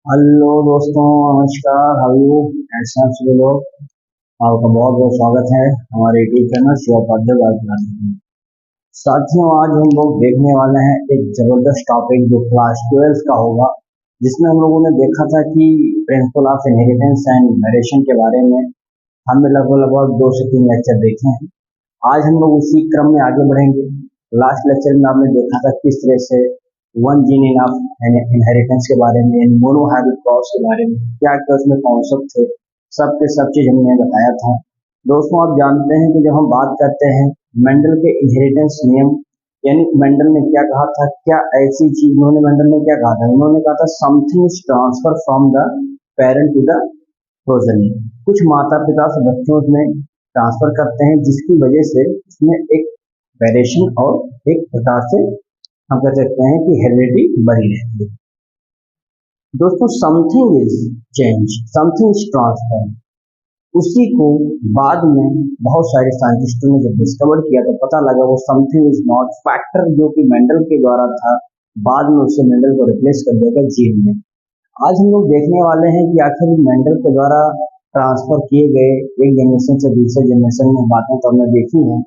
Hello दोस्तों, नमस्कार। How you? कैसे हैं सभी लोग? आपका बहुत बहुत स्वागत है हमारे यूट्यूब चैनल शिव पाठक क्लास में। साथियों, आज हम लोग देखने वाले हैं एक जबरदस्त टॉपिक जो क्लास 12 का होगा, जिसमें हम लोगों ने देखा था कि principle of inheritance and narration के बारे में हमने लगभग लगभग 2 से 3 लेक्चर देखे हैं। आज हम लोग उसी क्रम में आगे बढ़ेंगे। लास्ट लेक्चर में आपने देखा था किस तरह से one gene in of inheritance के बारे में, मोनो हैबिट क्रॉस के बारे में क्या क्या उसमें कॉन्सेप्ट थे, सब के सब चीज हमने बताया था। दोस्तों, आप जानते हैं कि जब हम बात करते हैं मेंडल के इनहेरिटेंस नियम, यानी मेंडल ने क्या कहा था, क्या ऐसी चीज उन्होंने मेंडल ने क्या कहा था, उन्होंने कहा था something is transfer from the parent to the progeny. कुछ माता पिता से बच्चों में ट्रांसफर करते हैं, जिसकी वजह से इसमें एक वेरिएशन और एक प्रकार से हम कह सकते हैं कि हेरिडिटी बनी रहती है। दोस्तों, something is change, something is transfer, उसी को बाद में बहुत सारे साइंटिस्टों ने जब डिस्कवर किया तो पता लगा वो समथिंग इज नॉट फैक्टर जो कि मेंडल के द्वारा था, बाद में उसे मेंडल को रिप्लेस कर दिया गया जीन में। आज हम लोग देखने वाले हैं कि आखिर मेंडल के द्वारा ट्रांसफर किए गए एक जनरेशन से दूसरे जनरेशन में बातें तो हमने देखी हैं।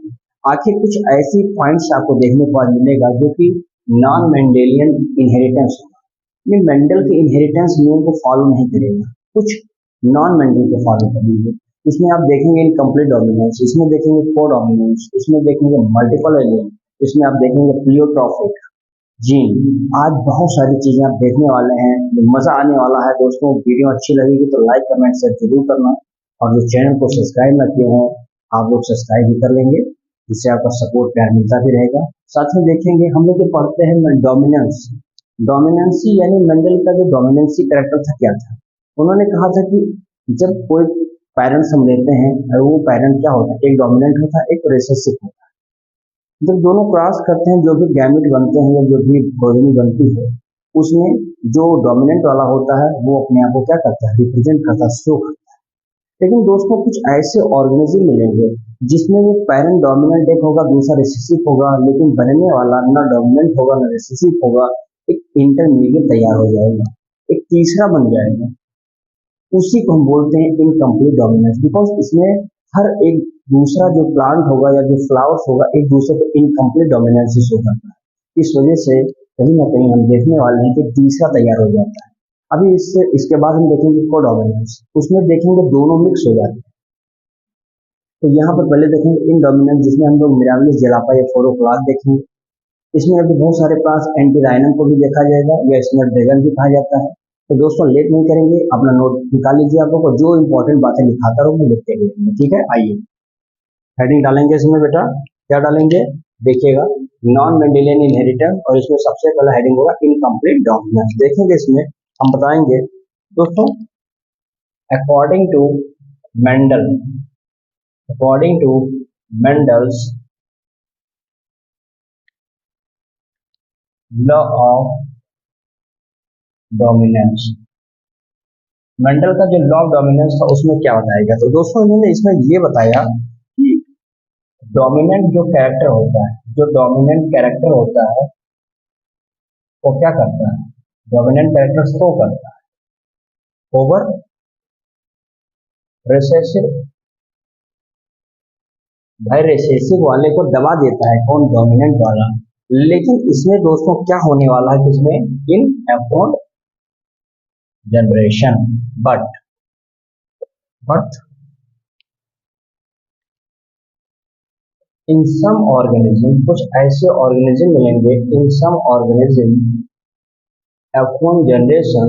आखिर कुछ ऐसी पॉइंट्स आपको देखने को आज मिलेगा जो कि नॉन मेंडेलियन इनहेरिटेंस होगा। ये मेंडल के इनहेरिटेंस नियम को फॉलो नहीं करेगा, कुछ नॉन मेंडल को फॉलो करेंगे। इसमें आप देखेंगे इनकम्प्लीट डोमिनेंस, इसमें देखेंगे को डोमिनेंस, इसमें देखेंगे मल्टीपल एलियन, इसमें आप देखेंगे प्लियोट्रॉपिक जीन। आज बहुत सारी चीजें आप देखने वाले हैं, मजा आने वाला है। दोस्तों, वीडियो अच्छी लगेगी तो लाइक कमेंट शेयर जरूर करना, और जो चैनल को सब्सक्राइब न किए हों आप लोग सब्सक्राइब भी कर लेंगे, जिससे आपका सपोर्ट प्यार मिलता भी रहेगा। साथ में देखेंगे हम लोग जो पढ़ते हैं डोमिनेंस, डोमिनेंसी यानी मेंडल का जो डोमिनेंसी कैरेक्टर था क्या था। उन्होंने कहा था कि जब कोई पेरेंट्स हम लेते हैं और वो पेरेंट क्या होता है, एक डोमिनेंट होता है, एक रिसेसिव होता है। जब दोनों क्रॉस करते हैं, जो भी गैमेट बनते हैं या जो भी प्रोजेनी बनती है, उसमें जो डोमिनेंट वाला होता है वो अपने आप को क्या करता है, रिप्रेजेंट करता है, शो करता है। लेकिन दोस्तों, कुछ ऐसे ऑर्गेनिज्म मिलेंगे जिसमें वो पेरेंट डोमिनेंट एक होगा, दूसरा रिसेसिव होगा, लेकिन बनने वाला ना डोमिनेंट होगा ना रिसेसिव होगा, एक इंटरमीडिएट तैयार हो जाएगा, एक तीसरा बन जाएगा। उसी को हम बोलते हैं इनकम्प्लीट डोमिनेंस, बिकॉज इसमें हर एक दूसरा जो प्लांट होगा या जो फ्लावर्स होगा एक दूसरे को इनकम्प्लीट डोमिनेंस शो करता है। इस वजह से कहीं ना कहीं हम देखने वाले हैं कि तीसरा तैयार हो जाता है। अभी इसके बाद हम देखेंगे को डोमिनेंस, उसमें देखेंगे दोनों मिक्स हो जाते हैं। तो यहाँ पर पहले देखेंगे इन डोमिनेंस, जिसमें हम लोग मिराबिलिस जेलापा या फोरोक्लास देखेंगे। इसमें अभी बहुत सारे क्लास एंटीराइनम को भी देखा जाएगा या इसमें ड्रैगन भी कहा जाता है। तो दोस्तों, लेट नहीं करेंगे, अपना नोट निकाल लीजिए। आप लोग को जो इंपॉर्टेंट बातें लिखाता रहूंगा लिखते रहेंगे, ठीक है। आइए हेडिंग डालेंगे इसमें बेटा, क्या डालेंगे देखिएगा, नॉन मेंडेलियन इनहेरिटेंस, और इसमें सबसे पहला हेडिंग होगा इनकम्प्लीट डोमिनेंस। देखेंगे इसमें हम बताएंगे दोस्तों, according to Mendel, according to Mendel's law of dominance, Mendel का जो लॉ ऑफ डोमिनेंस था उसमें क्या बताएगा। तो दोस्तों, इन्होंने इसमें ये बताया कि डोमिनेंट जो कैरेक्टर होता है, जो डोमिनेंट कैरेक्टर होता है वो क्या करता है, डोमिनेंट कैरेक्टर शो करता है ओवर रिसेसिव। भाई रिसेसिव वाले को दबा देता है कौन, डोमिनेंट वाला। लेकिन इसमें दोस्तों क्या होने वाला है, किसमें, in afford generation, but in some organism, कुछ ऐसे ऑर्गेनिज्म मिलेंगे, in some organism F1 generation,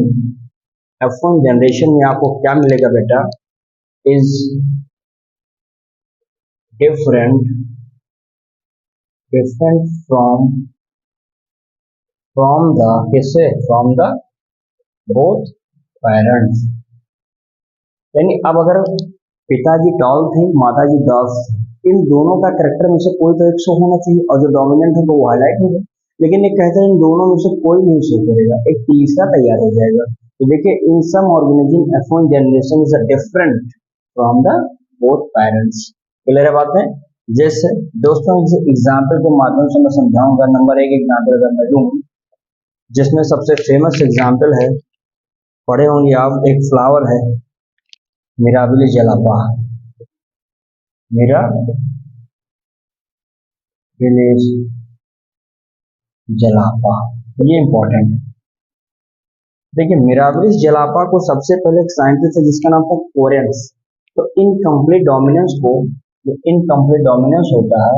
F1 generation में आपको क्या मिलेगा बेटा, is different, different from the किससे, फ्रॉम द बोथ पेरेंट्स। यानी अब अगर पिताजी टॉल थे, माताजी डॉग्स थे, इन दोनों का कैरेक्टर में से कोई तो एक शो होना चाहिए, और जो डोमिनेंट है तो वो हाईलाइट होगा। लेकिन ये कहते हैं इन दोनों में से कोई नहीं शो करेगा, एक तीसरा तैयार हो जाएगा। तो देखिए, in some organism F1 generation is different from the both parents. Clear है बात है। जैसे दोस्तों, इस एग्जाम्पल के माध्यम से मैं समझाऊंगा। नंबर एक एग्जाम्पल अगर मैं लूँ, जिसमें सबसे फेमस एग्जाम्पल है पढ़े होंगे आप, एक फ्लावर है मिराबिलिस जलापा, मिराबिलिस जलापा, ये इंपॉर्टेंट है। देखिए मिराबिलिस जलापा को सबसे पहले एक साइंटिस्ट है जिसका नाम था कोरेंस। तो इनकम्प्लीट डोमिनेंस को, जो इनकम्प्लीट डोमिनेंस होता है,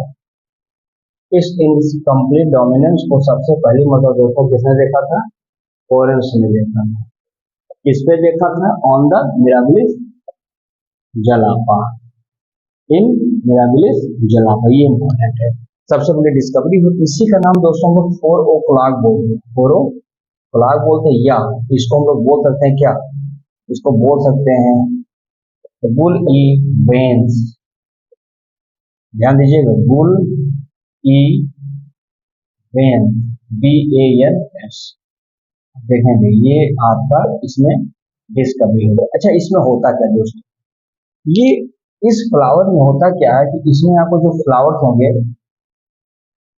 इस इनकम्प्लीट डोमिनेंस को सबसे पहले मतलब दोस्तों किसने देखा था? कोरेंस ने देखा था। किस पे देखा था? On the mirabilis जलापा, in mirabilis जलापा, ये इंपॉर्टेंट है। सबसे पहले डिस्कवरी हुई, इसी का नाम दोस्तों हम लोग 4 o'clock बोलते हैं, 4 o'clock बोलते हैं, या इसको हम लोग बोल सकते हैं क्या? इसको बोल सकते हैं बुल ई वेन्स। ध्यान दीजिएगा, बुल ई वेन, BANS। देखेंगे ये आपका इसमें डिस्कवरी होगा। अच्छा इसमें होता क्या दोस्तों? ये इस फ्लावर में होता क्या है कि इसमें आपको जो फ्लावर्स होंगे,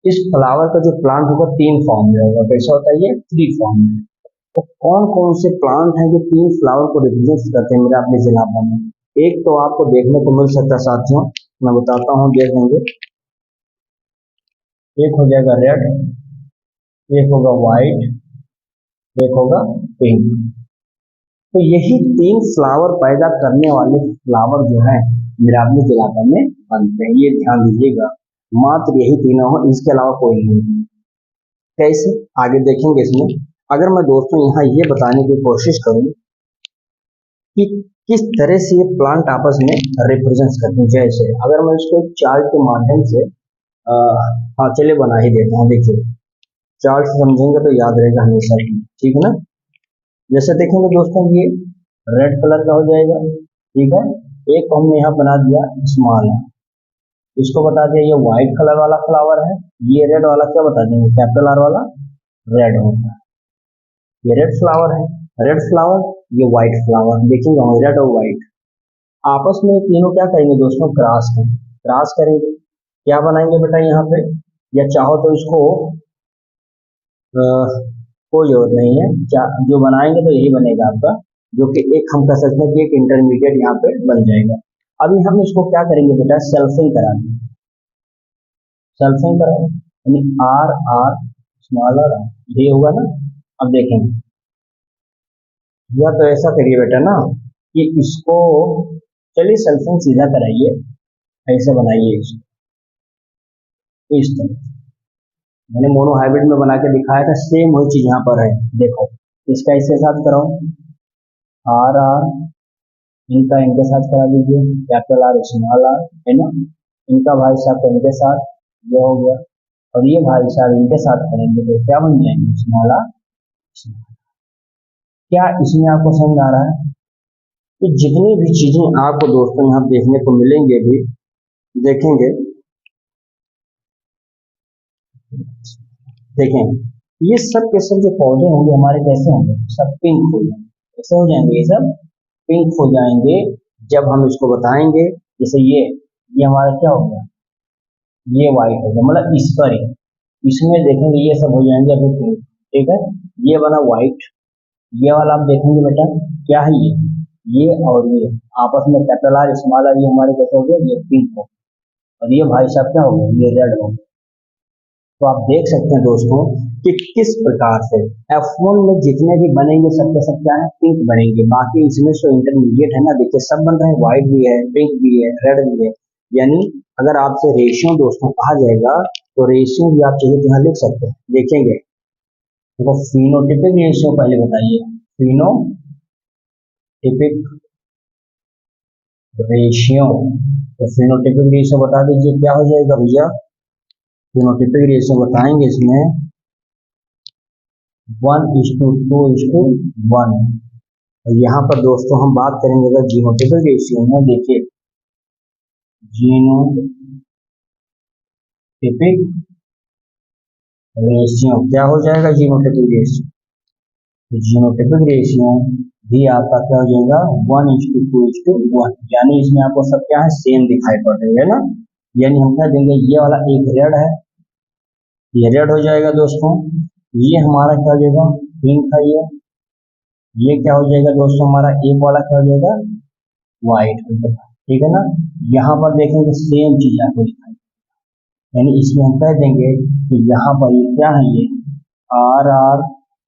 इस फ्लावर का जो प्लांट होगा 3 फॉर्म में होगा। कैसा होता है ये? 3 फॉर्म में। तो कौन कौन से प्लांट हैं जो 3 फ्लावर को रिप्रेजेंट करते हैं मेरा अपने जिला में? एक तो आपको देखने को मिल सकता है साथियों, मैं बताता हूँ, देख लेंगे। एक हो जाएगा रेड, एक होगा व्हाइट, एक होगा पिंक। तो यही 3 फ्लावर पैदा करने वाले फ्लावर जो है मिराबिलिस जलापा में बनते हैं। ये ध्यान दीजिएगा, मात्र यही तीनों हो, इसके अलावा कोई नहीं। कैसे? आगे देखेंगे इसमें। अगर मैं दोस्तों यहाँ ये बताने की कोशिश करूँ कि किस तरह से ये प्लांट आपस में रिप्रेजेंट करते हैं, जैसे अगर मैं इसको चार्ट के माध्यम से हाँ चलिए बना ही देता हूँ। देखिए चार्ट से समझेंगे तो याद रहेगा हमेशा, ठीक है ना। जैसे देखेंगे दोस्तों, ये रेड कलर का हो जाएगा, ठीक है। एक हमने यहाँ बना दिया स्मॉल, इसको बता दिया ये व्हाइट कलर वाला फ्लावर है। ये रेड वाला क्या बता देंगे? कैपिटल R वाला रेड होता है, ये रेड फ्लावर है। रेड फ्लावर, ये व्हाइट फ्लावर, देखेंगे रेड और व्हाइट आपस में तीनों क्या करेंगे दोस्तों? क्रॉस करेंगे। क्रॉस करेंगे क्या बनाएंगे बेटा यहाँ पे? या चाहो तो इसको कोई जरूरत नहीं है, जो बनाएंगे तो यही बनेगा आपका, जो कि एक हम कह सकते हैं कि एक इंटरमीडिएट यहाँ पे बन जाएगा। अभी हम इसको क्या करेंगे बेटा? सेल्फिंग करा देंगे। सेल्फिंग करा, यानी R स्मॉल r, ये होगा ना। अब देखेंगे, या तो ऐसा करिए बेटा ना कि इसको, चलिए सेल्फिंग सीधा कराइए, ऐसे बनाइए इसको इस तरह। मैंने मोनो हाइब्रिड में बना के दिखाया था, सेम वही चीज यहाँ पर है। देखो इसका इसके साथ कराओ, R इनका इनके साथ करा दीजिए, कैपिटल R स्मॉल r, है ना। इनका भाई साहब इनके साथ, ये हो गया। और ये भाई साहब इनके साथ करेंगे तो क्या बन जाएंगे? Small r। क्या इसमें आपको समझ आ रहा है कि जितनी भी चीजें आपको दोस्तों यहाँ देखने को मिलेंगे भी, देखेंगे, देखें ये सब के सब जो पौधे होंगे हमारे कैसे होंगे? सब पिंक हो जाएंगे। कैसे हो जाएंगे? ये सब पिंक हो जाएंगे जब हम इसको बताएंगे। जैसे ये हमारा क्या हो गया? ये व्हाइट हो गया, मतलब इस पर ही, इसमें देखेंगे ये सब हो जाएंगे अभी पिंक, ठीक है। ये वाला व्हाइट, ये वाला आप देखेंगे बेटा क्या है? ये और ये आपस में कैपिटल R स्मॉल r, ये हमारे कैसे हो गए? ये पिंक हो। और ये भाई साहब क्या हो गए? ये रेड हो गए। तो आप देख सकते हैं दोस्तों कि किस प्रकार से F1 में जितने भी बनेंगे सबके सब क्या है? पिंक बनेंगे। बाकी इसमें जो इंटरमीडिएट है ना, देखिए सब बन रहे हैं, व्हाइट भी है, पिंक भी है, रेड भी है। यानी अगर आपसे रेशियो दोस्तों कहा जाएगा तो रेशियो भी आप चाहिए तो यहाँ लिख सकते हैं। देखेंगे देखो, फिनोटिपिक रेशियो पहले बताइए, फिनोटिपिक रेशियो। तो फिनोटिपिक रेशियो बता दीजिए क्या हो जाएगा भैया? फिनोटिपिक रेशियो बताएंगे इसमें 1:2:1। और यहाँ पर दोस्तों हम बात करेंगे अगर जीनोटिपिक रेशियो में, देखिए जीनोटिपिक रेशियो क्या हो जाएगा? जीनोटिपिक रेशियो, जीनोटिपिक रेशियो भी आपका क्या हो जाएगा? 1:2:1। यानी इसमें आपको सब क्या है? सेम दिखाई पड़ रही है ना। यानी हम क्या देंगे? ये वाला एक रेड है, ये रेड हो जाएगा दोस्तों। ये हमारा क्या हो जाएगा? पिंक है ये, ये क्या हो जाएगा दोस्तों, हमारा एक वाला क्या हो जाएगा, वाइट हो जाएगा। ठीक है ना। यहाँ पर देखेंगे सेम चीज आपको दिखाई, यानी इसमें हम कह देंगे कि यहाँ पर ये क्या है, ये आर आर,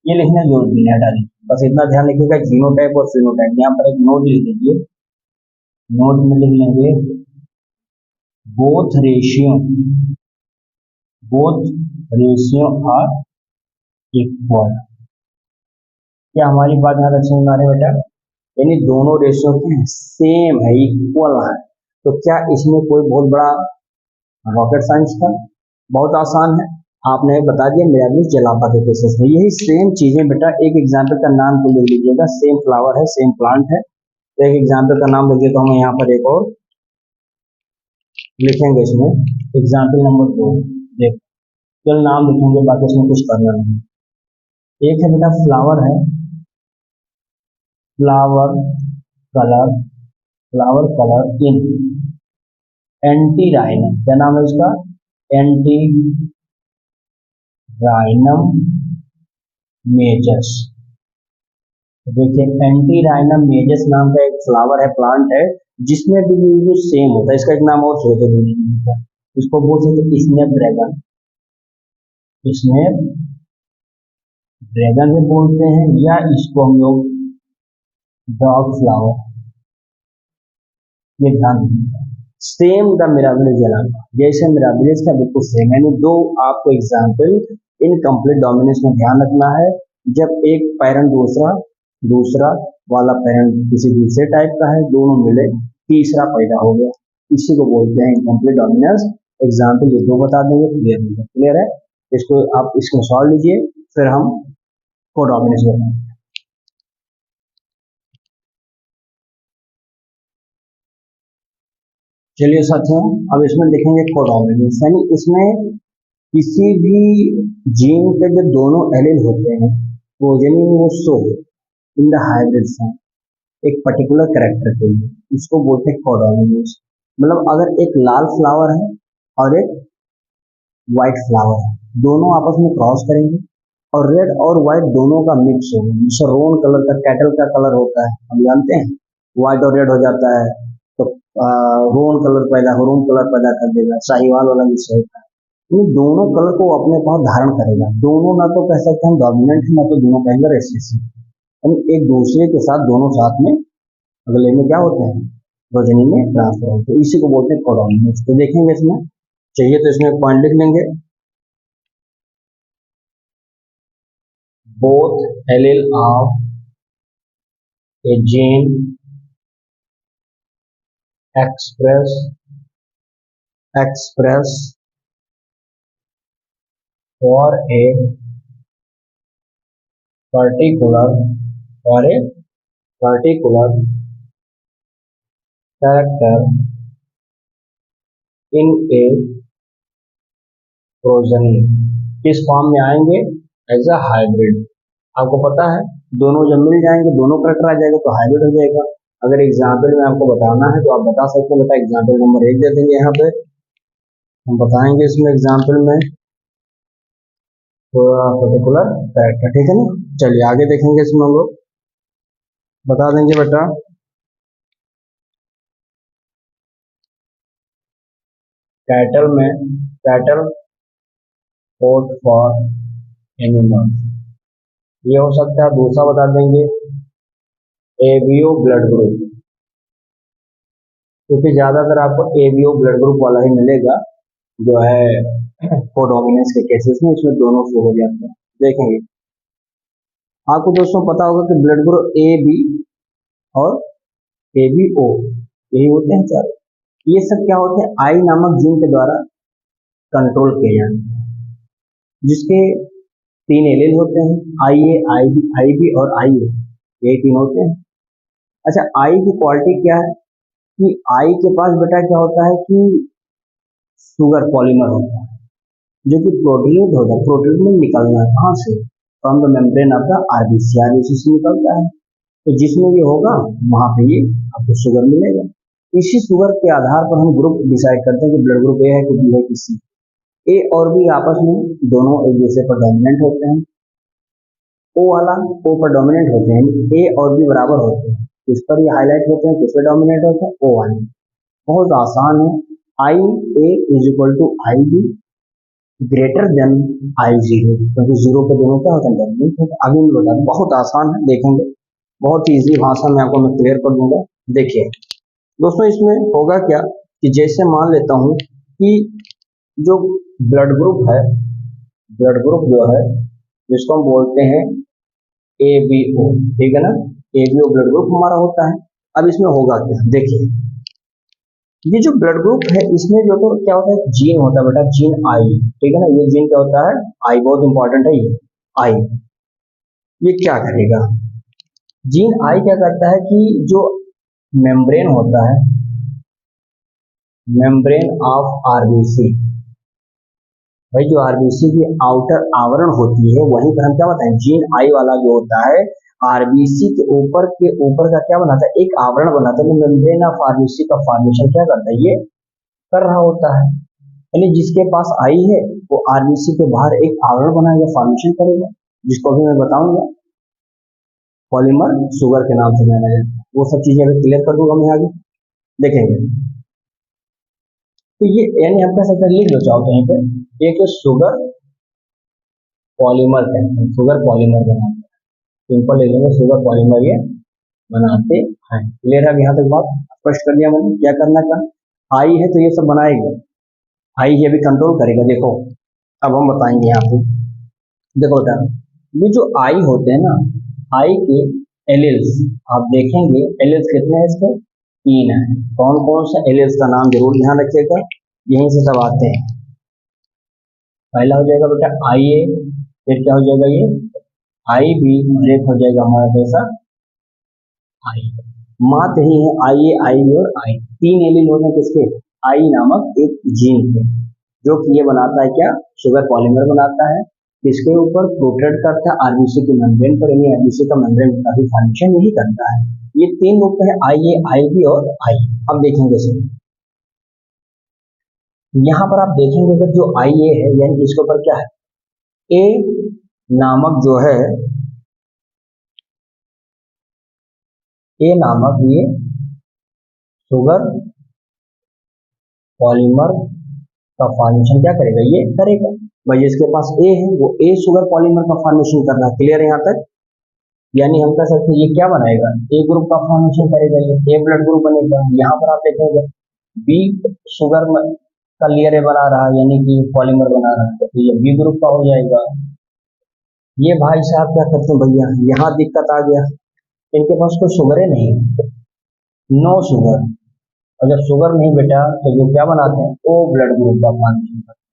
ये लिखना जरूरत नहीं है डायरेक्ट, बस इतना ध्यान रखिएगा जीनोटाइप और फिनोटाइप। यहाँ पर एक नोट लिख दीजिए, नोट में लिख लेंगे both ratio, both ratio are equal. क्या हमारी बात यहाँ तक समझ में आ रही है बेटा, यानी दोनों रेशियो के सेम है, इक्वल है। तो क्या इसमें कोई बहुत बड़ा रॉकेट साइंस था, बहुत आसान है, आपने बता दिया मिराबिलिस जलापा के केसेस में। यही सेम चीजें बेटा, एक एग्जाम्पल का नाम तो लिख लीजिएगा, सेम फ्लावर है, सेम प्लांट है, तो एक एग्जाम्पल का नाम लिखिए, तो हम यहाँ पर एक और लिखेंगे इसमें, एग्जाम्पल नंबर 2। देख, केवल नाम लिखेंगे, बाकी इसमें कुछ करना नहीं। एक है बेटा फ्लावर है, flower colour, flower colour in antirrhinum, क्या नाम है इसका, एंटी राइनम मेजस। देखिए एंटी राइनम मेजस नाम का एक फ्लावर है, प्लांट है, जिसमें भी जो सेम होता है, इसका एक नाम और सोचते हैं, इसको बोल सकते स्नेप ड्रैगन, स्नेप ड्रैगन भी बोलते हैं, या इसको हम लोग डॉग फ्लावर, ये ध्यान रखिएगा। सेम द मिराबिलिस जलापा, जैसे मिराबिलिस का बिल्कुल सेम, यानी दो आपको एग्जाम्पल इनकम्प्लीट डोमिनेंस में ध्यान रखना है। जब एक पैरेंट दूसरा, दूसरा वाला पैरेंट किसी दूसरे टाइप का है, दोनों मिले तीसरा पैदा हो गया, इसी को बोलते हैं इनकम्प्लीट डोमिनेंस। एग्जाम्पल ये दो बता देंगे, क्लियर हो गया, क्लियर है। इसको आप इसको सॉल्व लीजिए, फिर हम को डोमिनेंस बताएंगे। चलिए साथियों, अब इसमें देखेंगे कोडोमिनेंस, यानी इसमें किसी भी जीन के जो दोनों एलील होते हैं, प्रोजेनी में वो show in the hybrid form, एक पर्टिकुलर कैरेक्टर के लिए, इसको बोलते हैं कोडोमिनेंस। मतलब अगर एक लाल फ्लावर है और एक व्हाइट फ्लावर है, दोनों आपस में क्रॉस करेंगे और रेड और व्हाइट दोनों का मिक्स होगा, जैसे रोन कलर का कैटल का कलर होता है, हम जानते हैं व्हाइट और रेड हो जाता है, तो रोन कलर पैदा, रोन कलर पैदा कर देगा, साहिवाल वाला मिक्स होता है। इन दोनों कलर को अपने पास धारण करेगा, दोनों ना तो कह सकते हैं डोमिनेंट है, ना तो दोनों कहेंगे रेसेसिव, यानी एक दूसरे के साथ दोनों साथ में अगले में क्या होते हैं, प्रोजेनी में ट्रांसफर होते हैं, इसी को बोलते हैं कोडोमिनेंस। तो देखेंगे इसमें, चाहिए तो इसमें पॉइंट लिख लेंगे, both allele of a gene express for a particular for a particular character in a progeny, किस फॉर्म में आएंगे, एज अ हाइब्रिड। आपको पता है दोनों जब मिल जाएंगे, दोनों करेक्टर आ जाएगा तो हाइब्रिड हो जाएगा। अगर एग्जाम्पल में आपको बताना है तो आप बता सकते हैं, बेटा एग्जाम्पल नंबर 1 दे देंगे, यहाँ पे हम बताएंगे इसमें एग्जाम्पल में तो पर्टिकुलर कैरेक्टर, ठीक है ना। चलिए आगे देखेंगे, इसमें हम लोग बता देंगे बेटा, कैटल में कैटल कोड फॉर एनिमल, ये हो सकता है। दूसरा बता देंगे एबीओ ब्लड ग्रुप, क्योंकि ज्यादातर आपको एबीओ ब्लड ग्रुप वाला ही मिलेगा जो है कोडोमिनेंस के केसेस में, इसमें दोनों शो हो जाते हैं। देखेंगे आपको दोस्तों पता होगा कि ब्लड ग्रुप ए बी और ए बी ओ यही होते हैं चारों, ये सब क्या होते हैं, आई नामक जीन के द्वारा कंट्रोल किए जाते हैं, जिसके 3 एलील होते हैं, आई ए, आई बी और आई ए, ये 3 होते हैं। अच्छा, आई की क्वालिटी क्या है कि आई के पास बेटा क्या होता है कि शुगर पॉलीमर होता है, जो कि प्रोटीन होता है, प्रोटीन में निकलना है कहाँ से, from the membrane of the RBC, RBC से निकलता है, तो जिसमें ये होगा वहां पे ये आपको शुगर मिलेगा। इसी शुगर के आधार पर हम ग्रुप डिसाइड करते हैं कि ब्लड ग्रुप ए है कि बी है कि सी। ए और बी आपस में दोनों एक दूसरे पर डोमिनेंट होते हैं, ओ वाला ओ पर डोमिनेंट होते हैं, ए और बी बराबर होते हैं, किस पर ये हाईलाइट होते हैं, किस पर डोमिनेट होते हैं, ओ वाले। बहुत आसान है, I A is equal to I B greater than I zero, क्योंकि जीरो पे दोनों क्या होते हैं, डोमिनेंट होते हैं। अभी मैं बता दूं, बहुत आसान है, देखेंगे बहुत ईजी भाषा में आपको मैं क्लियर कर दूंगा। देखिए दोस्तों, इसमें होगा क्या कि जैसे मान लेता हूं कि जो ब्लड ग्रुप है, ब्लड ग्रुप जो है जिसको हम बोलते हैं ए बी ओ, ठीक है ना, A B O blood group हमारा होता है। अब इसमें होगा क्या, देखिए ये जो ब्लड ग्रुप है इसमें जो तो क्या होता है, जीन होता है बेटा, जीन आई, ठीक है ना, ये जीन क्या होता है, आई, बहुत इंपॉर्टेंट है ये आई। ये क्या करेगा, जीन आई क्या करता है कि जो मेम्ब्रेन होता है, मेम्ब्रेन ऑफ आरबीसी, भाई जो आरबीसी की आउटर आवरण होती है वहीं पर हम क्या बताएं, जीन आई वाला जो होता है आरबीसी के ऊपर का क्या बनाता है, एक आवरण बनाता है। मेम्ब्रेन ऑफ आरबीसी का फॉर्मेशन क्या करता है, ये कर रहा होता है। यानी जिसके पास आई है वो आरबीसी के बाहर एक आवरण बनाएगा, फॉर्मेशन करेगा, जिसको अभी मैं बताऊंगा पॉलीमर शुगर के नाम से जाना जाता है। वो सब चीजें अभी क्लियर कर दूंगा मैं आगे, देखेंगे। तो ये यानी हम कह सकते हैं, लिख लो चाहो कहीं पे, एक शुगर पॉलीमर कहते हैं, शुगर पॉलीमर बनाते हैं, सिंपल लिख लेंगे, शुगर पॉलीमर ये बनाते हैं। क्लियर है, यहाँ तक बात स्पष्ट कर दिया मैंने, क्या करना था, आई है तो ये सब बनाएगा, आई ये भी कंट्रोल करेगा। देखो अब हम बताएंगे यहाँ पे, देखो बेटा ये जो आई होते हैं ना, आई के एलिल्स आप देखेंगे, एलिल्स कितने हैं इसके, तीन है। कौन कौन सा एलिल्स का नाम जरूर ध्यान रखिएगा, यहीं से सब आते हैं। पहला हो जाएगा बेटा आई ए, फिर क्या हो जाएगा ये आई बी, और एक हो जाएगा हमारा कैसा आई। मात्र ही है आई ए, आई बी और आई, तीन एलिल होते हैं किसके, आई नामक एक जीन के, जो कि ये बनाता है क्या, शुगर पॉलीमर बनाता है। इसके ऊपर प्रोटेक्ट करता है आरबीसी की मेम्ब्रेन पर, यानी आरबीसी का मेम्ब्रेन का भी फंक्शन यही करता है। ये तीन रूप है, आई ए, आई बी और आई। अब देखेंगे इसमें, यहाँ पर आप देखेंगे कि जो आई ए है यानी इसके ऊपर क्या है, ए नामक जो है, ए नामक ये शुगर पॉलीमर का फॉर्मेशन क्या करेगा, ये करेगा। भाई जिसके पास ए है वो ए शुगर पॉलीमर का फॉर्मेशन कर रहा है, क्लियर है यहाँ तक। यानी हम कह सकते हैं ये क्या बनाएगा, ए ग्रुप का फॉर्मेशन करेगा, ये ए ब्लड ग्रुप बनेगा। यहाँ पर आप देखेंगे बी शुगर का लेयर ए बना रहा है, यानी कि पॉलीमर बना रहा है, तो ये बी ग्रुप का हो जाएगा। ये भाई साहब क्या करते हैं भैया, यहाँ दिक्कत आ गया, इनके पास कोई शुगर ही नहीं, नो शुगर। और जब शुगर नहीं बेटा तो जो क्या बनाते हैं, ओ ब्लड ग्रुप का फॉर्मेशन करते हैं।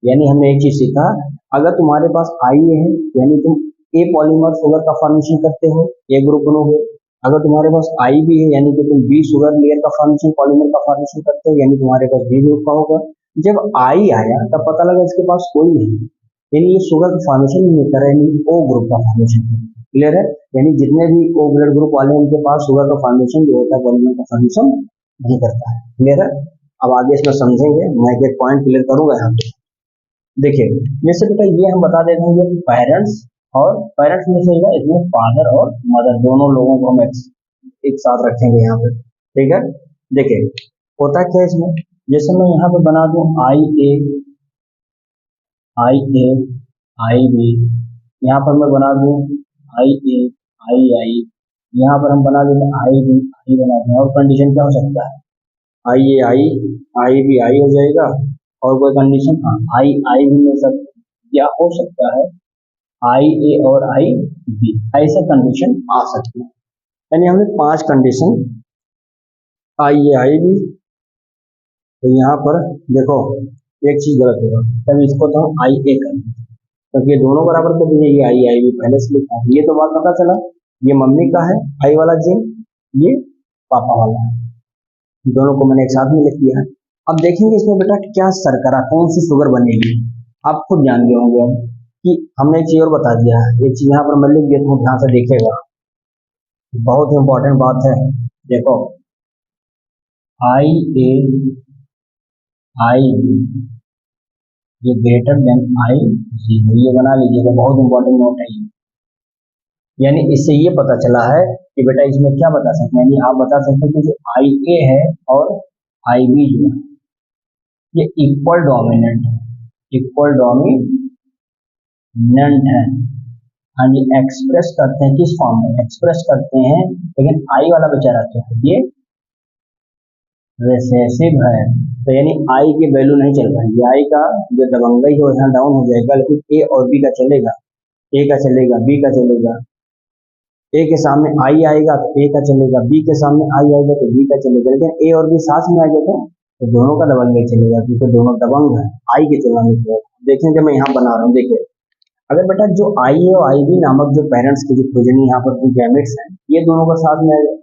यानी हमने एक चीज सीखा, अगर तुम्हारे पास आई है यानी तुम ए पॉलीमर शुगर का फॉर्मेशन करते हो, ए ग्रुप बनोगे। अगर तुम्हारे पास आई भी है यानी कि तुम बी शुगर लेयर का फॉर्मेशन, पॉलीमर का फॉर्मेशन करते हो, यानी तुम्हारे पास बी ग्रुप का होगा। जब आई आया तब पता लगा इसके पास कोई नहीं, यानी ये शुगर का फॉर्मेशन नहीं कर रहा है, ओ ग्रुप का फॉर्मेशन कर रहा है। क्लियर है, यानी जितने भी ओ ब्लड ग्रुप वाले हैं उनके पास शुगर का फॉर्मेशन जो होता है, पॉलीमर का फॉर्मेशन नहीं करता है। क्लियर है, अब आगे इसमें समझेंगे, मैं एक पॉइंट क्लियर करूंगा यहाँ पे। देखिए जैसे बेटा ये हम बता देते हैं कि पेरेंट्स, और पेरेंट्स में से इसमें फादर और मदर दोनों लोगों को हम एक साथ रखेंगे यहाँ पे, ठीक है। देखिए होता क्या है इसमें, जैसे मैं यहाँ पे बना दूं आई ए, आई ए, आई बी, यहाँ पर मैं बना दूं आई ए, आई आई, यहाँ पर हम बना देते हैं आई बी, आई बना दें। और कंडीशन क्या हो सकता है, I A I, I B I हो जाएगा। और कोई कंडीशन, हाँ आई आई भी मिल सकता है, या हो सकता है आई ए और आई बी, ऐसे कंडीशन आ सकती है। यानी हमने पांच कंडीशन, आई ए आई बी, तो यहाँ पर देखो एक चीज गलत होगा, तब इसको तो हम आई ए कर देते, क्योंकि ये दोनों बराबर कर दीजिए, ये आई आई बी पहले से लिखा है। ये तो बात पता चला, ये मम्मी का है आई वाला जीन, ये पापा वाला है, दोनों को मैंने एक साथ में लिख दिया है। अब देखेंगे इसमें बेटा क्या शर्करा, कौन सी शुगर बनेगी, आप खुद जान गए होंगे कि हमने एक चीज और बता दिया है। एक चीज यहाँ पर मैं लिख देता हूँ, ध्यान से देखिएगा, बहुत इंपॉर्टेंट बात है। देखो आई ए, आई बी, ये ग्रेटर देन आई जीरो, ये बना लीजिएगा, बहुत इंपॉर्टेंट नोट है ये। यानी इससे ये पता चला है कि बेटा इसमें क्या बता सकते हैं, यानी आप बता सकते हैं कि जो आई ए है और आई बी जो है ये इक्वल डोमिनेंट है, इक्वल डोमिनेंट है। हाँ जी, एक्सप्रेस करते हैं किस फॉर्म में, एक्सप्रेस करते हैं, लेकिन आई वाला बेचारा क्या है, ये रिसेसिव है। तो यानी आई की वैल्यू नहीं चल पाएगी, आई का जो दबंगई है यहाँ डाउन हो जाएगा, लेकिन ए और बी का चलेगा, ए का चलेगा, बी का चलेगा। ए के सामने आई आएगा तो ए का चलेगा, बी के सामने आई आएगा तो बी का चलेगा, लेकिन ए और बी साथ में आ गए तो दोनों का दबंगई चलेगा, क्योंकि दोनों दबंग है आई की तुलना में। देखेंगे मैं यहाँ बना रहा हूँ, देखिए अगर बेटा जो आई ए और आई बी नामक जो पेरेंट्स की जो प्रोजेनी यहाँ पर जो गैमेट्स हैं ये दोनों का साथ में आ जाए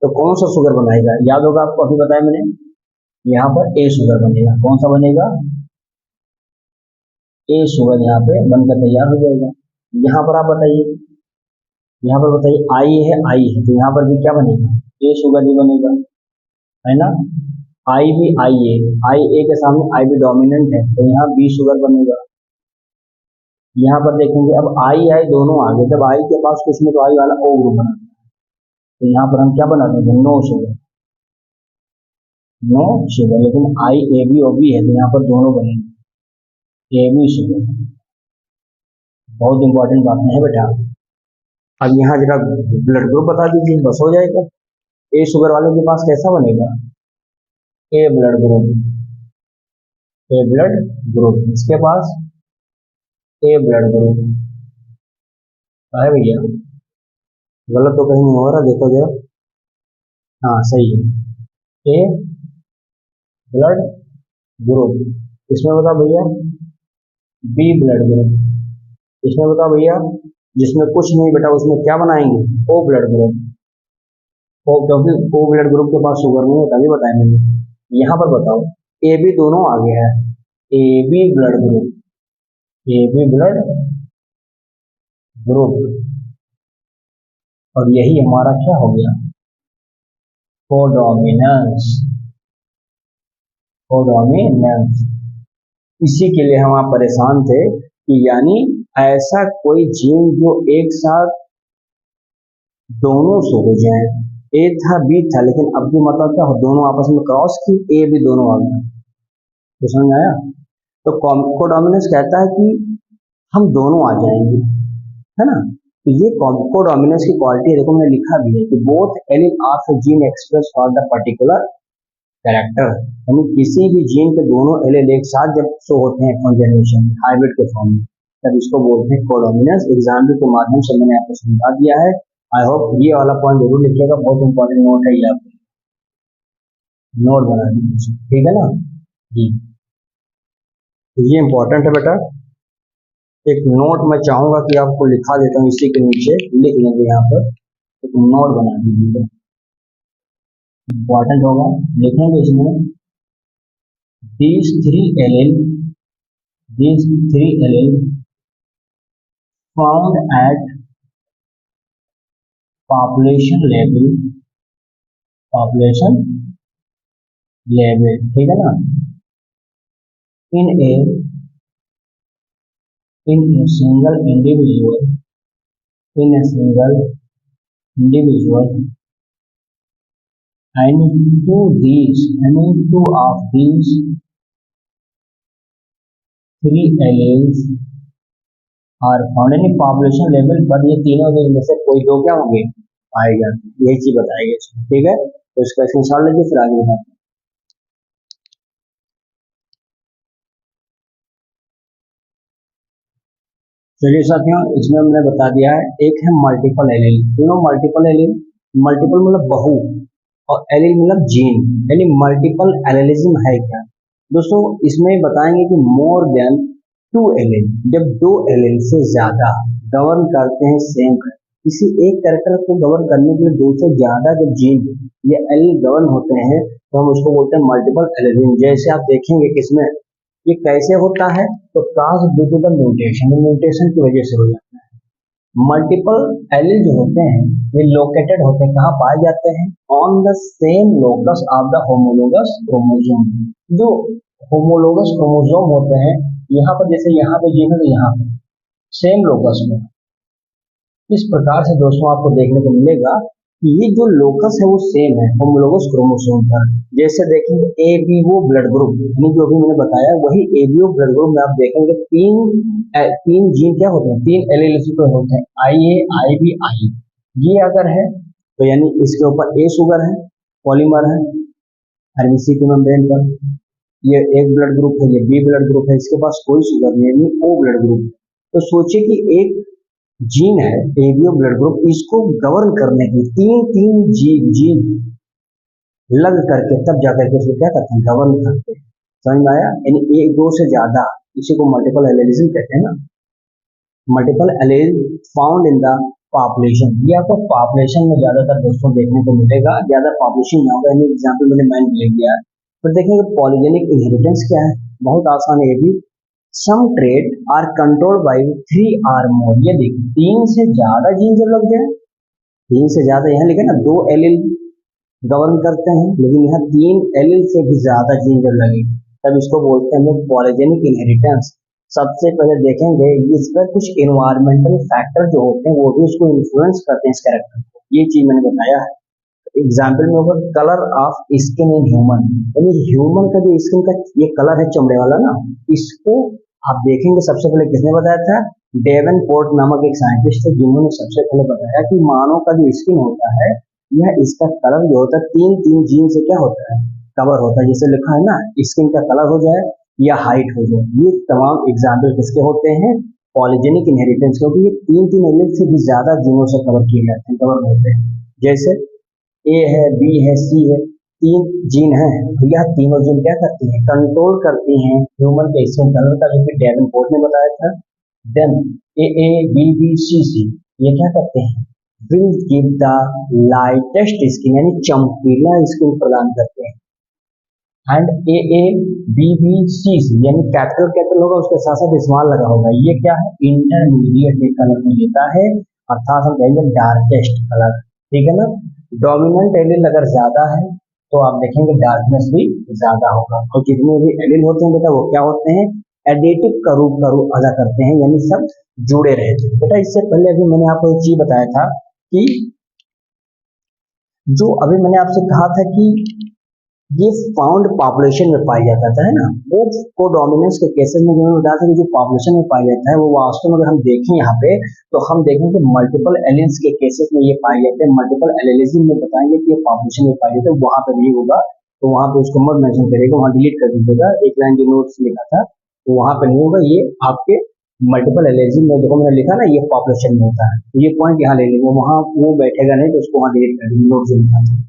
तो कौन सा शुगर बनाएगा, याद होगा आपको, अभी बताया मैंने, यहाँ पर ए शुगर बनेगा। कौन सा बनेगा, ए शुगर यहाँ पे बनकर तैयार हो जाएगा। यहाँ पर आप बताइए, यहाँ पर बताइए आई है तो यहाँ पर भी क्या बनेगा, ए शुगर भी बनेगा, है ना। आई ए के सामने आई बी डोमिनेंट है तो यहाँ बी शुगर बनेगा। यहाँ पर देखेंगे अब आई दोनों आ गए, जब आई के पास कुछ नहीं तो आई वाला ओ ग्रुप बना, तो यहाँ पर हम क्या बना देंगे, नो शुगर, नो शुगर। लेकिन आई ए बी ओ बी है तो यहाँ पर दोनों बनेंगे ए बी शुगर। बहुत इंपॉर्टेंट बात है बेटा। अब यहाँ जरा ब्लड ग्रुप बता दीजिए, बस हो जाएगा। ए शुगर वाले के पास कैसा बनेगा, ए ब्लड ग्रुप, ए ब्लड ग्रुप, इसके पास ए ब्लड ग्रुप है भैया, गलत तो कहीं नहीं हो रहा, देखो जरा, हाँ सही है, ए ब्लड ग्रुप। इसमें बता भैया बी ब्लड ग्रुप, इसमें बता भैया जिसमें कुछ नहीं बेटा उसमें क्या बनाएंगे, ओ ब्लड ग्रुप, ओ, क्योंकि ओ ब्लड ग्रुप के पास शुगर नहीं होता, अभी बताया मैंने। यहाँ पर बताओ ए बी दोनों आ गया है, A B blood group, A B blood group, और यही हमारा क्या हो गया, कोडोमिनेंस, कोडोमिनेंस। इसी के लिए हम आप परेशान थे कि यानी ऐसा कोई जीन जो एक साथ दोनों से हो जाए, ए था बी था, लेकिन अब भी मतलब क्या हो, दोनों आपस में क्रॉस की, ए भी दोनों आ गया, तो समझ आया। तो कोडोमिनेंस कहता है कि हम दोनों आ जाएंगे, है ना। तो ये कोडोमिनेंस की क्वालिटी देखो मैंने लिखा भी है कि both allele of gene express for the particular character, यानी किसी भी जीन के दोनों एलील एक साथ जब शो होते हैं कॉन्जेनिशन हाइब्रिड के फॉर्म में, तब इसको बोलते हैं कोडोमिनेंस। एग्जाम्पल के माध्यम से मैंने आपको समझा दिया है। आई होप ये वाला पॉइंट जरूर लिखिएगा, बहुत इंपॉर्टेंट नोट है ये, आप नोट बना दीजिए, ठीक है ना जी। तो ये इंपॉर्टेंट है बेटा, एक नोट मैं चाहूंगा कि आपको लिखा देता हूँ, इसी के नीचे लिख लेंगे, यहाँ पर एक नोट बना दीजिएगा, इंपॉर्टेंट होगा, लिखेंगे इसमें these three allele, these three allele found at population level, population level, ठीक है ना, in a single individual, in a single individual, and two of these three alleles are found in population level, but ये तीनों में से कोई दो क्या होंगे, पाए जाते हैं, यही चीज बताएगी इसमें, ठीक है। तो इसका स्क्रीनशॉट लीजिए, फिर आगे बढ़ते हैं। चलिए साथियों, इसमें हमने बता दिया है, एक है मल्टीपल एलील, दोनों मल्टीपल एलील, मल्टीपल मतलब बहु, और एलील मतलब जीन, यानी मल्टीपल एलिलिज्म है क्या दोस्तों, इसमें बताएंगे कि मोर देन टू एलील, जब दो एलील से ज्यादा गवर्न करते हैं सेम, किसी एक कैरेक्टर को गवर्न करने के लिए दो से ज्यादा जब जीन या एलील गवर्न होते हैं तो हम उसको बोलते हैं मल्टीपल एलिलिज्म। जैसे आप देखेंगे किसमें ये कैसे होता है, तो caused due to the mutation, mutation की वजह से हो जाता है। मल्टीपल एलील जो होते हैं ये लोकेटेड होते हैं, कहाँ पाए जाते हैं, on the same locus of the homologous chromosome, जो होमोलोगस क्रोमोसोम होते हैं, यहाँ पर जैसे यहाँ पे जीन है तो यहाँ पे सेम लोकस में, इस प्रकार से दोस्तों आपको देखने को मिलेगा कि ये जो लोकस है वो सेम है होमोलोगस क्रोमोसोम पर। जैसे देखेंगे एबीओ ब्लड ग्रुप, यानी जो अभी मैंने बताया वही एबीओ ब्लड ग्रुप में आप देखेंगे तीन जीन क्या होते हैं, तीन एलील्स पे होते हैं, आई ए आई बी आई। ये अगर है तो यानी इसके ऊपर ए शुगर है, पॉलीमर है आरबीसी की मेम्ब्रेन पर। ये एक ब्लड ग्रुप है, ये बी ब्लड ग्रुप है, इसके पास कोई शुगर नहीं है, ओ ब्लड ग्रुप। तो सोचिए कि एक जीन है एबीओ ब्लड ग्रुप, इसको गवर्न करने की तीन तीन जीन लग करके तब जाकर के इसको क्या करते हैं, गवर्न करते हैं। समझ में आया? यानी एक दो से ज्यादा, इसी को मल्टीपल एलिलिज्म कहते हैं ना, multiple allele found in the population. ये आपको पॉपुलेशन में ज्यादातर दोस्तों देखने को मिलेगा, ज्यादा पॉपुलेशन में होगा। यानी एग्जाम्पल मैंने मैन ले लिया है। तो देखेंगे पॉलीजेनिक इनहेरिटेंस क्या है, बहुत आसान है ये भी। Some trait are controlled by three or more. ये देखिए तीन से ज्यादा जीन जब लग जाए, तीन से ज्यादा यहाँ लिखे ना, दो एलील गवर्न करते हैं, लेकिन यहाँ तीन एलील से भी ज्यादा जीन जब लगे तब इसको बोलते हैं पॉलीजेनिक इनहेरिटेंस। सबसे पहले देखेंगे इस पर कुछ इन्वायरमेंटल फैक्टर जो होते हैं वो भी उसको इन्फ्लुएंस करते हैं इस कैरेक्टर को, ये चीज मैंने बताया है। एग्जाम्पल में होगा colour of skin in human, यानी ह्यूमन का जो स्किन का ये कलर है चमड़े वाला ना, इसको आप देखेंगे सबसे पहले किसने बताया था, डेवनपोर्ट नामक एक साइंटिस्ट थे जिन्होंने सबसे पहले बताया कि मानव का जो स्किन होता है यह इसका कलर जो होता है तीन तीन जीन से क्या होता है, कवर होता है। जैसे लिखा है ना, स्किन का कलर हो जाए या हाइट हो जाए, ये तमाम एग्जाम्पल किसके होते हैं, पॉलीजेनिक इनहेरिटेंस, क्योंकि ये तीन तीन एलिमेंट से भी ज्यादा जीनों से कवर किए जाते हैं, कवर होते हैं। जैसे ए है, बी है, सी है, तीन जीन है, तो यह तीनों जीन क्या करती हैं, कंट्रोल करती हैं ह्यूमन के स्किन कलर का, जो कि डेवनपोर्ट ने बताया था। Then A B B C ये क्या करते हैं, will give the lightest skin, यानी चमकीला स्किन प्रदान करते हैं। एंड ए बी सी यानी कैपिटल कैपिटल होगा, उसके साथ साथ स्मॉल लगा होगा, ये क्या है, इंटरमीडिएट कलर को देता है, अर्थात हम कहेंगे डार्केस्ट कलर। ठीक है ना? डोमिनेंट एलिल अगर ज्यादा है तो आप देखेंगे डार्कनेस भी ज्यादा होगा। और जितने भी एलिल होते हैं बेटा वो क्या होते हैं, एडेटिव का रूप अदा करते हैं, यानी सब जुड़े रहते हैं। बेटा इससे पहले अभी मैंने आपको एक चीज बताया था कि जो अभी मैंने आपसे कहा था कि ये फाउंड पॉपुलेशन में पाया जाता था, है ना, वो कोडोमिनेंस के केसेस में जो मैंने बताया था कि जो पॉपुलेशन में पाया जाता है वो वास्तव में अगर हम देखें यहाँ पे तो हम देखेंगे मल्टीपल एलियंस के केसेस में ये पाए जाते हैं। मल्टीपल एलिलिज्म में बताएंगे कि ये पॉपुलेशन में पाए जाते हैं, वहां पे नहीं होगा, तो वहां पे उसको मत मेंशन करेगा, वहां डिलीट कर दीजिएगा, एक लाइन जो नोट्स लिखा था तो वहां पे नहीं होगा। ये आपके मल्टीपल एलिजिम में देखो मैंने लिखा ना, ये पॉपुलेशन में होता है, तो ये पॉइंट यहाँ ले लेंगे, वहां वो बैठेगा नहीं तो उसको वहां डिलीट कर देंगे, नोट जो लिखा था।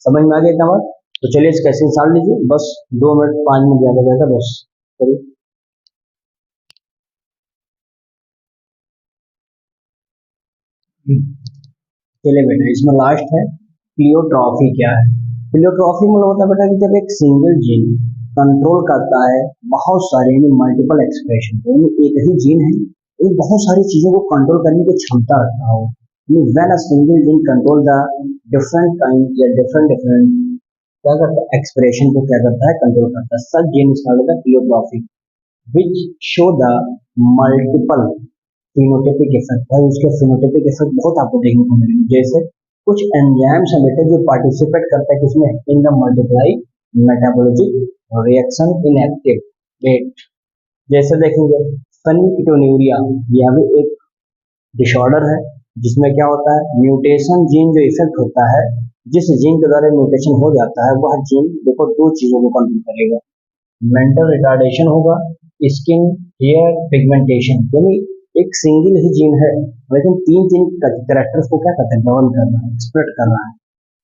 समझ में आ गया इतना बात? तो चलिए इसका ऐसे निकाल लीजिए, बस 2 मिनट 5 मिनट ज्यादा जाएगा बस। चलिए चलिए बेटा इसमें लास्ट है प्लियोट्रॉफी। क्या है प्लियोट्रॉफी? मतलब होता है बेटा कि जब एक सिंगल जीन कंट्रोल करता है बहुत सारे यानी मल्टीपल एक्सप्रेशन, यानी एक ही जीन है ये बहुत सारी चीजों को कंट्रोल करने की क्षमता रखता हो। When a single gene control the different kind या डिफरेंट डिफरेंट क्या करता है, एक्सप्रेशन को क्या करता है, कंट्रोल करता है। Such gene is called the pleiotropy which show the multiple phenotypic effect. भाई उसके फिनोटाइपिक इफेक्ट बहुत आपको देखने को मिलेंगे। जैसे कुछ एंजाइम्स हैं बेटे जो पार्टिसिपेट करता है किसमें, in the multiply metabolic reaction in active weight. जैसे देखेंगे फेनिलकेटोन्यूरिया, यह भी एक डिसऑर्डर है जिसमें क्या होता है, म्यूटेशन जीन जो इफेक्ट होता है, जिस जीन के द्वारा म्यूटेशन हो जाता है वह जीन देखो दो चीजों को कंट्रोल करेगा, मेंटल रिटार्डेशन होगा, स्किन हेयर पिगमेंटेशन। यानी एक सिंगल ही जीन है लेकिन तीन तीन कैरेक्टर्स को क्या करता है, गवर्न कर रहा है, एक्सप्रेट कर रहा है।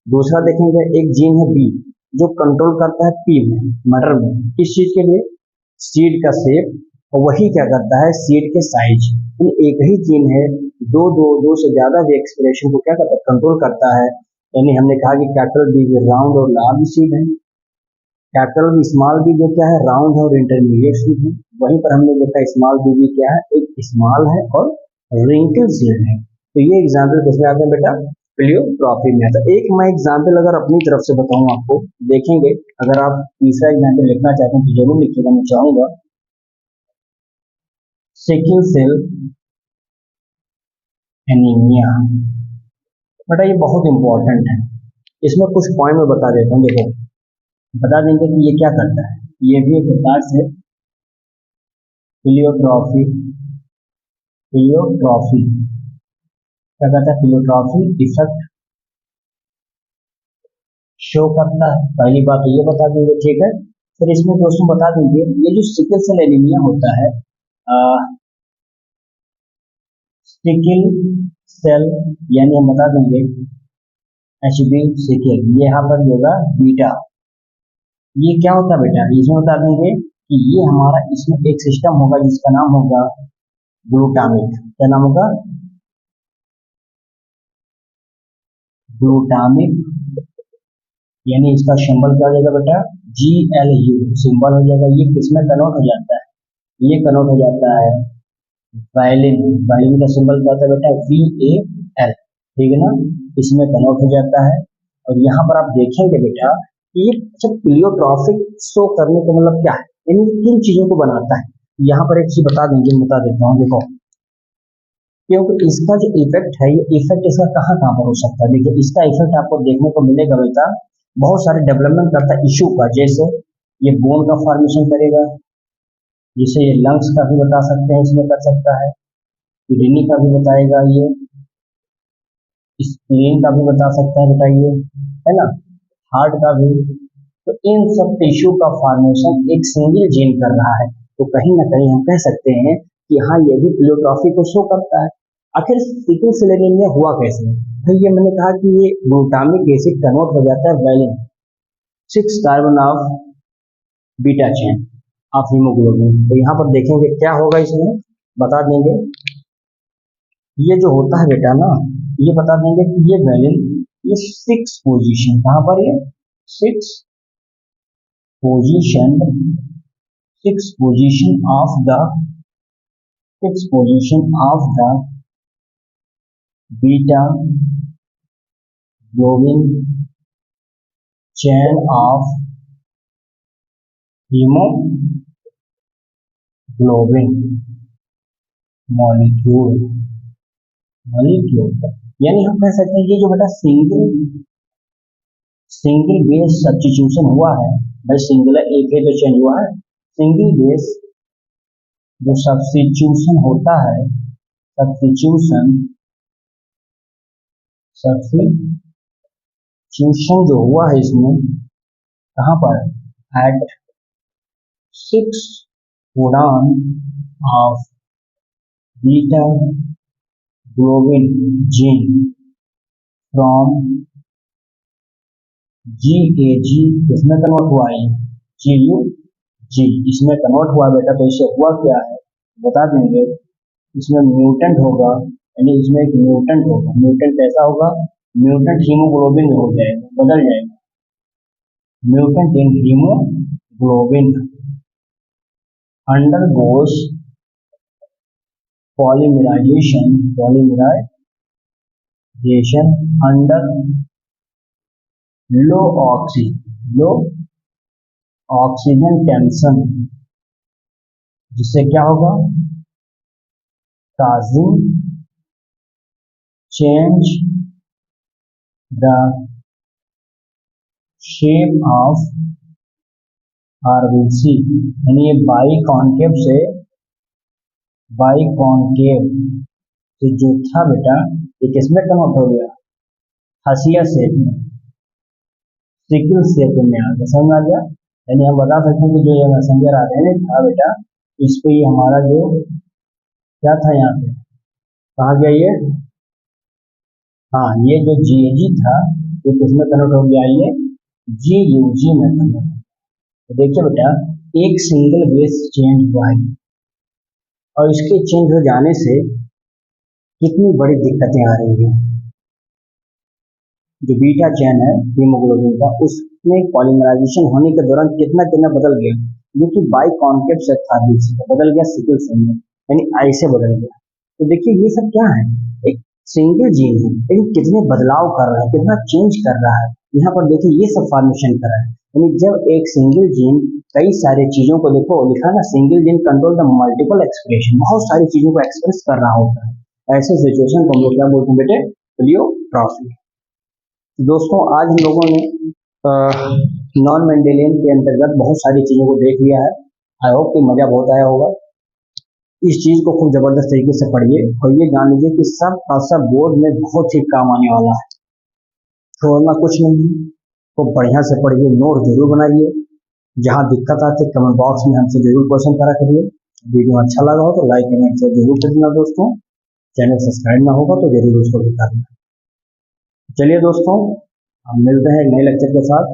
दूसरा देखेंगे एक जीन है बी जो कंट्रोल करता है पी में, मटर में, किस चीज के लिए, सीड का शेप, और वही क्या करता है, सीड के साइज। एक ही जीन है, दो से ज्यादा भी एक्सप्रेशन को क्या करता है, कंट्रोल करता है। यानी हमने कहा कि कैपिटल बी राउंड और लार्ज सीड है, कैपिटल बी स्मॉल बी जो क्या है, राउंड है और इंटरमीडिएट सीड है। वहीं पर हमने देखा स्मॉल बी भी क्या है, एक स्मॉल है और रिंकल सीड है। तो ये एग्जाम्पल किसमें आते हैं बेटा, प्लियोट्रॉफी में आता है। एक मैं एग्जाम्पल अगर अपनी तरफ से बताऊं आपको, देखेंगे अगर आप तीसरा एग्जाम्पल लिखना चाहते हैं तो जरूर लिखिएगा, मैं चाहूंगा। Sickle cell anaemia. बेटा ये बहुत इंपॉर्टेंट है, इसमें कुछ पॉइंट में बता देता हूँ। देखो, बता देंगे कि ये क्या करता है। ये भी एक प्रकार से प्लियोट्रॉफी, प्लियोट्रॉफी क्या कहता है, प्लियोट्रॉफी इफेक्ट शो करता है। पहली बात तो ये बता देंगे, ठीक है। फिर इसमें दोस्तों बता देंगे, ये जो सिकल सेल एनीमिया होता है, सिकल सेल यानी हम बता देंगे एच बी सिकल, ये यहाँ पर होगा बीटा। ये क्या होता है बेटा, इसमें बता देंगे कि ये हमारा इसमें एक सिस्टम होगा जिसका नाम होगा ग्लूटामिक। क्या नाम होगा, ग्लूटामिक। यानी इसका सिंबल क्या हो जाएगा बेटा, जी एल यू सिंबल हो जाएगा। ये किसमें कन्वर्ट हो जाता है, ये कन्वर्ट हो जाता है वायलिन। वायलिन का सिंबल क्या होता है बेटा, वी ए एल, ठीक है ना। इसमें कन्वर्ट हो जाता है। और यहाँ पर आप देखेंगे बेटा कि ये जब प्लियोट्रॉफिक शो करने का मतलब क्या है, यानी किन चीजों को बनाता है। यहाँ पर एक चीज बता देंगे, बता देता हूँ। देखो, क्योंकि इसका जो इफेक्ट है, ये इफेक्ट इसका कहाँ कहाँ पर हो सकता है। देखिए, इसका इफेक्ट आपको देखने को मिलेगा बेटा बहुत सारे डेवलपमेंट करता है इशू का। जैसे ये बोन का फॉर्मेशन करेगा, जिसे ये लंग्स का भी बता सकते हैं, इसमें कर सकता है। किडनी का भी बताएगा, ये स्प्लीन का भी बता सकता है बेटा, ये है ना, हार्ट का भी। तो इन सब टिश्यू का फॉर्मेशन एक सिंगल जीन कर रहा है। तो कहीं ना कहीं हम कह सकते हैं कि हाँ, ये भी प्लियोट्रॉफी को शो करता है। आखिर सिकल सेल एनीमिया हुआ कैसे भाई, ये मैंने कहा कि ये ग्लूटामिक एसिड कन्वर्ट हो जाता है valine 6 carbon of beta chain of haemoglobin. तो यहाँ पर देखेंगे क्या होगा, इसमें बता देंगे। ये जो होता है बेटा ना, ये बता देंगे कि ये वैलिन, ये 6 पोजीशन, कहाँ पर ये 6 position, 6 position of the 6 position of the beta globin chain of haemoglobin molecule. Molecule यानी हम कह सकते हैं ये जो बेटा सिंगल बेस सब्स्टिट्यूशन हुआ है भाई, सिंगल एक है जो चेंज हुआ है। सिंगल बेस जो सब्स्टिट्यूशन होता है, सब्स्टिट्यूशन सब्स्टिट्यूशन जो हुआ है इसमें, कहाँ पर, at 6 codon of beta globin gene from GAG, इसमें कन्वर्ट हुआ है GUG, इसमें कन्वर्ट हुआ बेटा। तो इससे हुआ क्या है बता देंगे, इसमें म्यूटेंट होगा, यानी इसमें एक म्यूटेंट होगा। म्यूटेंट कैसा होगा, म्यूटेंट हीमोग्लोबिन में हो जाएगा, बदल जाएगा। म्यूटेंट इन हीमोग्लोबिन अंडरगोस पॉलीमराइजेशन अंडर लो ऑक्सीजन टेंशन, जिससे क्या होगा, causing change the shape of RBC, यानी ये बाइकॉन्केव से जो था बेटा, ये किसमें कन्वर्ट हो गया, हसिया शेप में, सिकल शेप में आ गया। समझ आ गया। यानी हम बता सकते हैं कि जो ये मैसेंजर आ रहे हैं था बेटा, इस पे ये हमारा जो क्या था, यहाँ पे कहा गया ये, हाँ, ये जो GAG था ये किसमें कन्वर्ट हो गया, ये GUG में कन्वर्ट। तो देखिए बेटा, एक सिंगल बेस चेंज हुआ है और इसके चेंज हो जाने से कितनी बड़ी दिक्कतें आ रही हैं। जो बीटा चेन है हीमोग्लोबिन का, उसमें पॉलीमराइजेशन होने के दौरान कितना कितना बदल गया, जो कि बाइकॉन्केव से था बदल गया सिकल सेल में, यानी ऐसे बदल गया। तो देखिए ये सब क्या है, एक सिंगल जीन है लेकिन कितने बदलाव कर रहा है, कितना चेंज कर रहा है। यहाँ पर देखिए ये सब फॉर्मेशन कर रहा है। यानी जब एक सिंगल जीन कई सारी चीजों को, देखो लिखा ना, single gene control the multiple expression, बहुत सारी चीजों को एक्सप्रेस कर रहा होता है। ऐसे सिचुएशन को हम लोग क्या बोलते हैं बेटे, प्लियोट्रॉफी। दोस्तों आज हम लोगों ने नॉन मेंडेलियन के अंतर्गत बहुत सारी चीजों को देख लिया है। आई होप कि मजा बहुत आया होगा। इस चीज को खूब जबरदस्त तरीके से पढ़िए और ये जान लीजिए कि सब का सब बोर्ड में बहुत ही काम आने वाला है। छोड़ना कुछ नहीं है, तो बढ़िया से पढ़िए, नोट जरूर बनाइए। जहाँ दिक्कत आती है कमेंट बॉक्स में हमसे जरूर क्वेश्चन करा करिए। वीडियो अच्छा लगा हो तो लाइक कमेंट से जरूर करना दोस्तों। चैनल सब्सक्राइब ना होगा तो जरूर उसको भी करना। चलिए दोस्तों, हम मिलते हैं एक नए लेक्चर के साथ।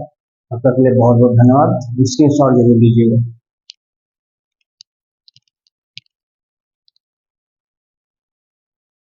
तब तक के लिए बहुत बहुत धन्यवाद। स्क्रीन शॉट जरूर लीजिएगा।